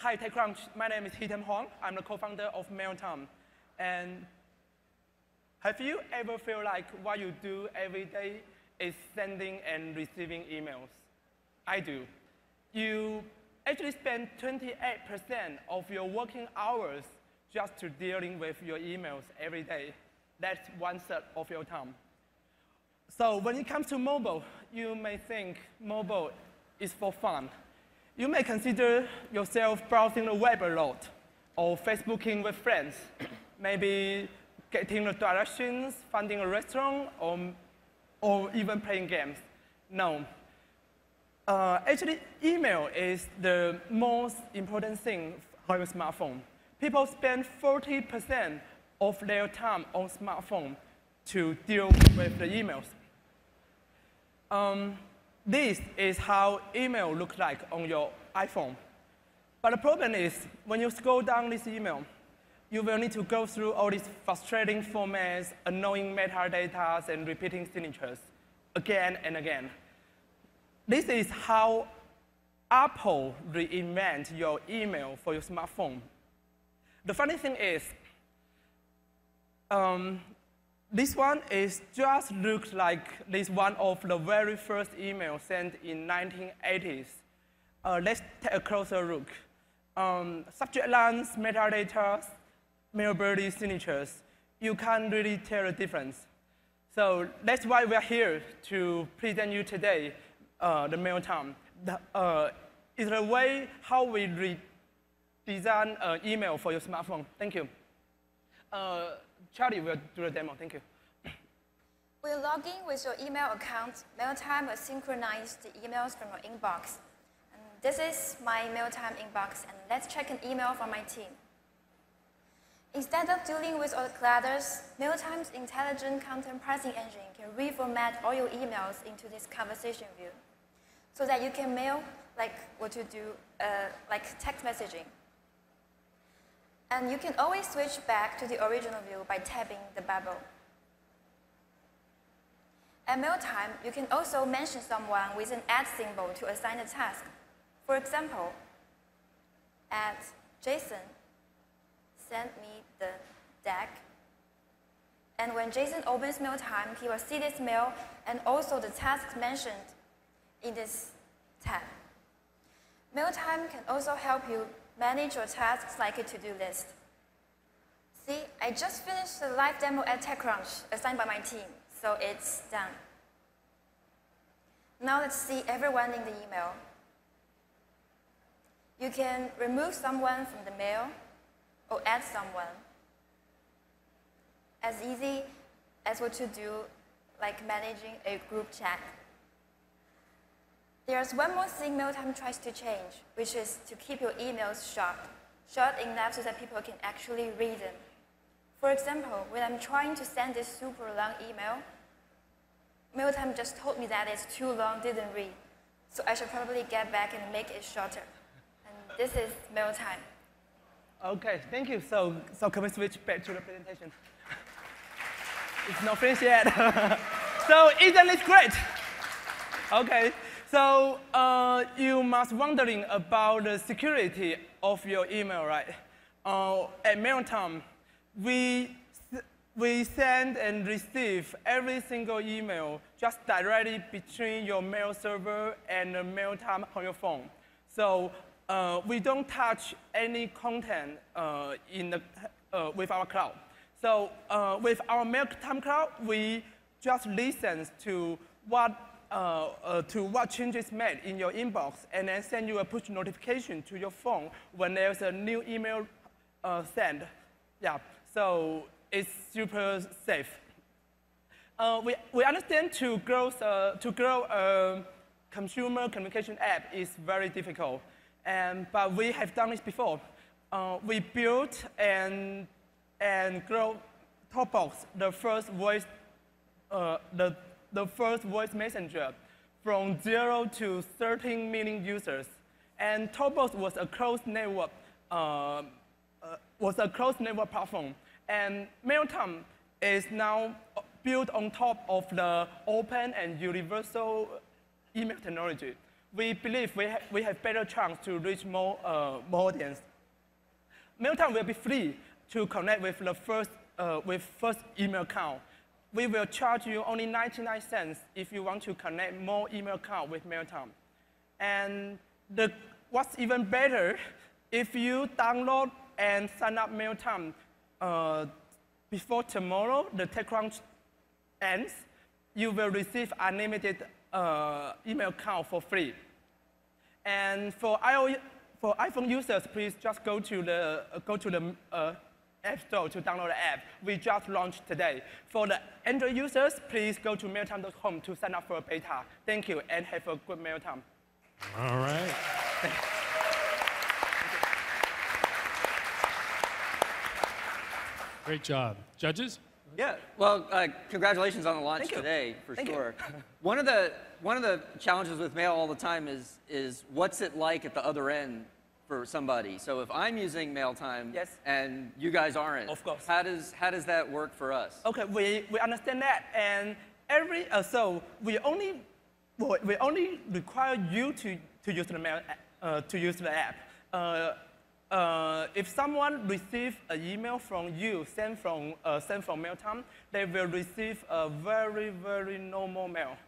Hi, TechCrunch. My name is Hitem Huang. I'm the co-founder of MailTime. And have you ever feel like what you do every day is sending and receiving emails? I do. You actually spend 28% of your working hours just to dealing with your emails every day. That's 1/3 of your time. So when it comes to mobile, you may think mobile is for fun. You may consider yourself browsing the web a lot, or Facebooking with friends, maybe getting the directions, finding a restaurant, or even playing games. No. Actually, email is the most important thing on your smartphone. People spend 40% of their time on smartphone to deal with the emails. This is how email looks like on your iPhone. But the problem is, when you scroll down this email, you will need to go through all these frustrating formats, annoying metadata, and repeating signatures again and again. This is how Apple reinvent your email for your smartphone. The funny thing is, this one is just looks like this one of the very first email sent in 1980s. Let's take a closer look. Subject lines, metadata, mailbird signatures. You can't really tell the difference. So that's why we're here to present you today the MailTime. It's a way how we redesign an email for your smartphone. Thank you. Charlie will do the demo. Thank you. When you log in with your email account, MailTime will synchronize the emails from your inbox. And this is my MailTime inbox, and let's check an email from my team. Instead of dealing with all the clutters, MailTime's intelligent content parsing engine can reformat all your emails into this conversation view, so that you can mail like what you do, like text messaging. And you can always switch back to the original view by tapping the bubble. At MailTime, you can also mention someone with an @ symbol to assign a task. For example, Jason sent me the deck. And when Jason opens MailTime, he will see this mail and also the tasks mentioned in this tab. MailTime can also help you manage your tasks like a to-do list. See, I just finished the live demo at TechCrunch assigned by my team, so it's done. Now let's see everyone in the email. You can remove someone from the mail or add someone. As easy as what to do, like managing a group chat. There's one more thing MailTime tries to change, which is to keep your emails short enough so that people can actually read them. For example, when I'm trying to send this super long email, MailTime just told me that it's too long, didn't read. So I should probably get back and make it shorter. And this is MailTime. OK, thank you. So can we switch back to the presentation? It's not finished yet. So isn't it great? OK. So you must wondering about the security of your email, right? At MailTime, we send and receive every single email just directly between your mail server and the MailTime on your phone. So we don't touch any content with our cloud. So with our MailTime cloud, we just listen to what changes made in your inbox, and then send you a push notification to your phone when there's a new email sent. Yeah, so it's super safe. We understand to grow a consumer communication app is very difficult, but we have done this before. We built and grow TalkBox, the first voice the first voice messenger from 0 to 13 million users. And TalkBox was a closed network platform. And MailTime is now built on top of the open and universal email technology. we believe we have better chance to reach more audience. MailTime will be free to connect with the first email account. We will charge you only 99 cents if you want to connect more email account with MailTime. And what's even better, if you download and sign up MailTime before tomorrow, the TechCrunch ends, you will receive unlimited email account for free. And for iPhone users, please just go to the App Store to download the app. We just launched today. For the Android users, please go to mailtime.com to sign up for a beta. Thank you, and have a good MailTime. All right. Great job. Judges? Yeah, well, congratulations on the launch today, for sure. One of the challenges with mail all the time is what's it like at the other end for somebody. So if I'm using MailTime and you guys aren't, of course, how does that work for us? Okay, we understand that, and so we only require you to use the app. If someone receives an email from you sent from MailTime, they will receive a very, very normal mail.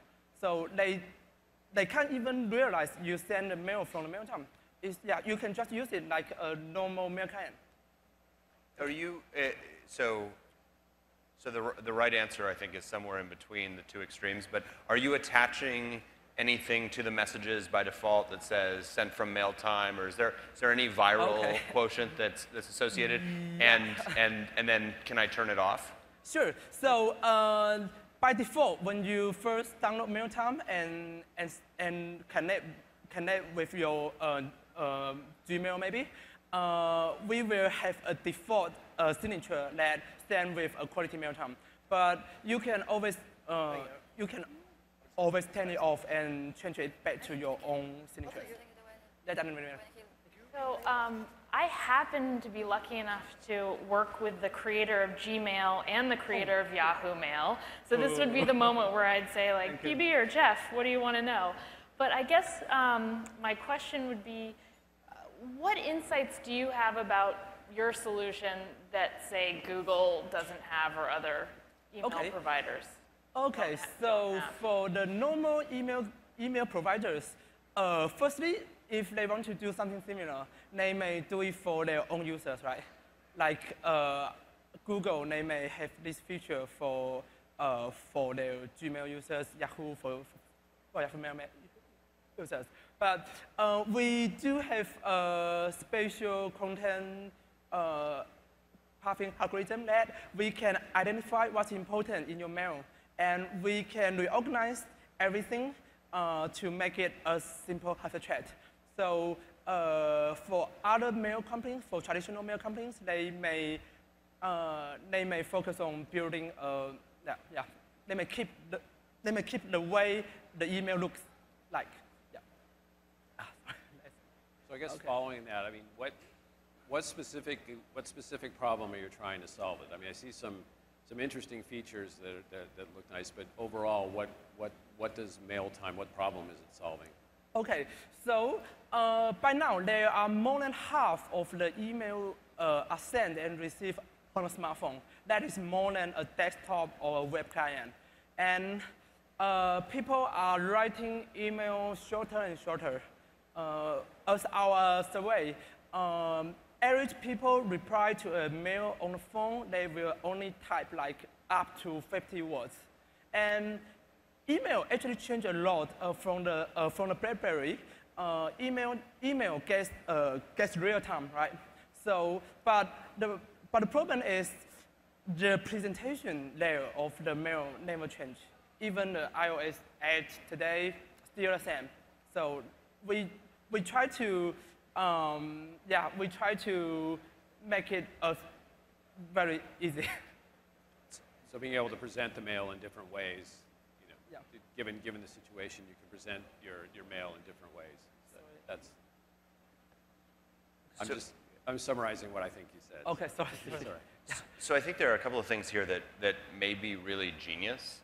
So they can't even realize you send a mail from the MailTime. You can just use it like a normal mail client. Are you so the right answer, I think, is somewhere in between the two extremes. But are you attaching anything to the messages by default that says sent from MailTime, or is there any viral quotient that's associated? And then can I turn it off? Sure. So by default, when you first download MailTime and connect with your Gmail maybe, we will have a default signature that stands with a quality MailTime. But you can always turn it off and change it back to your own signature. That doesn't really matter. So I happen to be lucky enough to work with the creator of Gmail and the creator of Yahoo Mail. So this would be the moment where I'd say, like, PB or Jeff, what do you want to know? But I guess my question would be, what insights do you have about your solution that, say, Google doesn't have or other email providers? Okay, so for the normal email providers, firstly, if they want to do something similar, they may do it for their own users, right? Like Google, they may have this feature for their Gmail users, Yahoo for Yahoo Mail users. But we do have a special content pathing algorithm that we can identify what's important in your mail. And we can reorganize everything to make it a simple as a chat. So for other mail companies, for traditional mail companies, they may focus on building they may keep the way the email looks like. So I guess following that, I mean, what specific problem are you trying to solve it? I mean, I see some interesting features that look nice, but overall, what does MailTime, what problem is it solving? Okay, so by now there are more than half of the email are sent and received on a smartphone. That is more than a desktop or a web client. And people are writing email shorter and shorter. As our survey, average people reply to a mail on the phone, they will only type like up to 50 words. And email actually changed a lot from the BlackBerry. Email gets real time, right? So, but the problem is the presentation layer of the mail never changed. Even the iOS 8 today still the same. So we try to make it very easy. So being able to present the mail in different ways, you know, given the situation, you can present your mail in different ways. I'm summarizing what I think you said. Okay, sorry. So I think there are a couple of things here that may be really genius.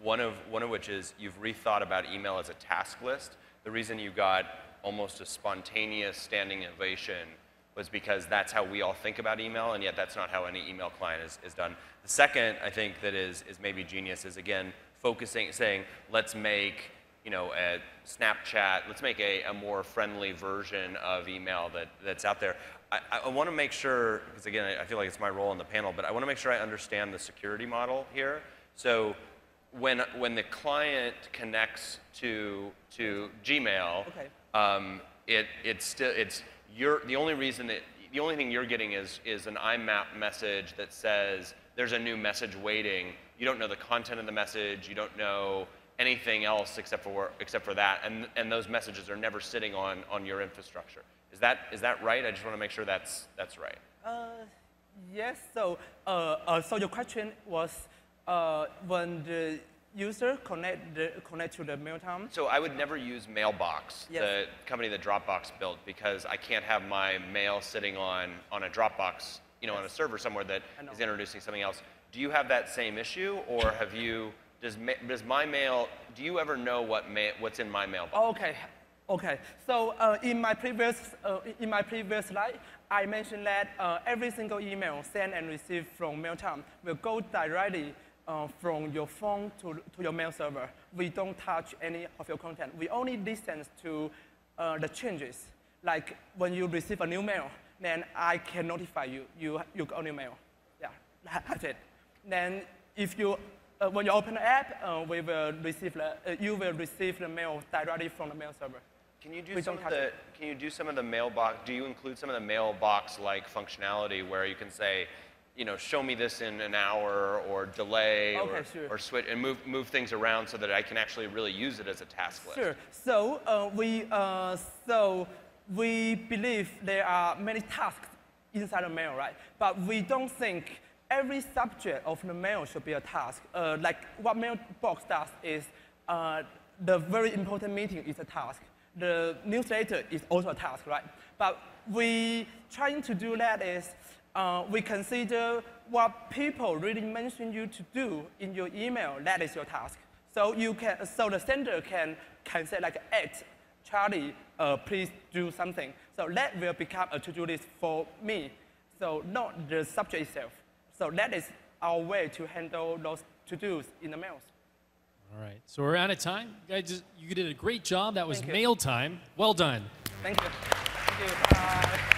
One of which is you've rethought about email as a task list. the reason you got almost a spontaneous standing ovation was because that's how we all think about email, and yet that's not how any email client is done. The second, I think, that is maybe genius is, again, focusing, saying, let's make a Snapchat, let's make a more friendly version of email that's out there. I want to make sure, because again, I feel like it's my role on the panel, but I want to make sure I understand the security model here. So when the client connects to Gmail, the only thing you're getting is an IMAP message that says there's a new message waiting. You don't know the content of the message. You don't know anything else except for that, and those messages are never sitting on your infrastructure. Is that right? I just want to make sure that's right. Yes. So so your question was when the user connect to the MailTime. So I would never use Mailbox, the company that Dropbox built, because I can't have my mail sitting on a Dropbox, on a server somewhere that is introducing something else. Do you have that same issue, or have you? Does my mail? Do you ever know what's in my mailbox? Okay. So in my previous slide, I mentioned that every single email sent and received from MailTime will go directly from your phone to your mail server. We don't touch any of your content. We only listen to the changes. Like when you receive a new mail, then I can notify you. You got a new mail. Yeah, that's it. Then if you when you open the app, you will receive the mail directly from the mail server. Can you do some of the mailbox? Do you include some of the mailbox-like functionality where you can say, show me this in an hour, or delay, or switch, and move things around so that I can actually really use it as a task list? Sure. So we believe there are many tasks inside the mail, right? But we don't think every subject of the mail should be a task. Like what Mailbox does is the very important meeting is a task. The newsletter is also a task, right? But we trying to do that is we consider what people really mention you to do in your email. That is your task. So the sender can say like, Charlie, please do something. So that will become a to-do list for me. So not the subject itself. So that is our way to handle those to-dos in the mails. All right, so we're out of time. You did a great job. That was MailTime. Well done. Thank you. Thank you. Bye.